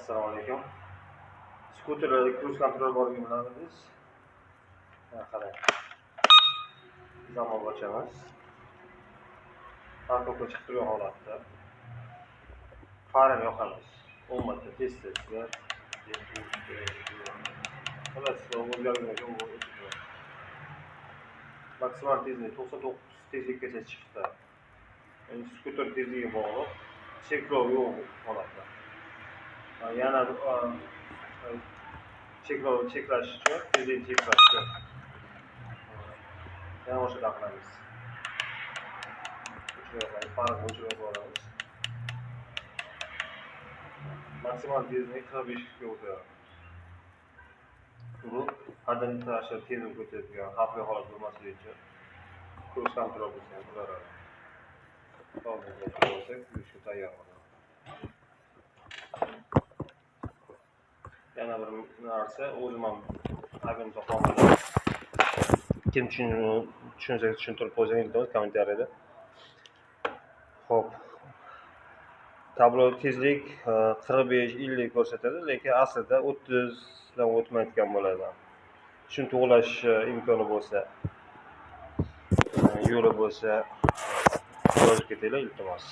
Assalomu alaykum. Skuterda cruise control borligini bilamsiz? Qarang. Zamon ochamiz. Parkovka chiqib turgan holatda. Farini yoqamiz. 10 marta tez-tezga. Xolos, o'zgarmagan o'tib. Maksimal tezlik 99 tezlikgacha chiqdi. Endi skuter tezligiga bog'liq. Cheklov yo'q holatda. Yana cheklash uchun tezlikni cheklash uchun yana o'sha qilamiz. Farini o'chirib yuboramiz. Maksimal tezlik 45 ga o'tadi. Bu haddan tashqari tezlik ko'rsatadigan xavfli holat bo'lmasligi uchun cruise control bo'lgan bo'ladi. Hozir yurishga tayyor bo'ladi. Yana bir narsa, o'zim ham agim topolmadim. Kim tushunsa tushuntirib qo'ysangiz iltimos kommentariyada. Xo'p. Tablo tezlik 45-50 ko'rsatadi, lekin aslida 30 dan o'tmayotgan bo'ladi. Shuni to'g'rilash imkoni bo'lsa, yo'li bo'lsa yozib ketinglar iltimos.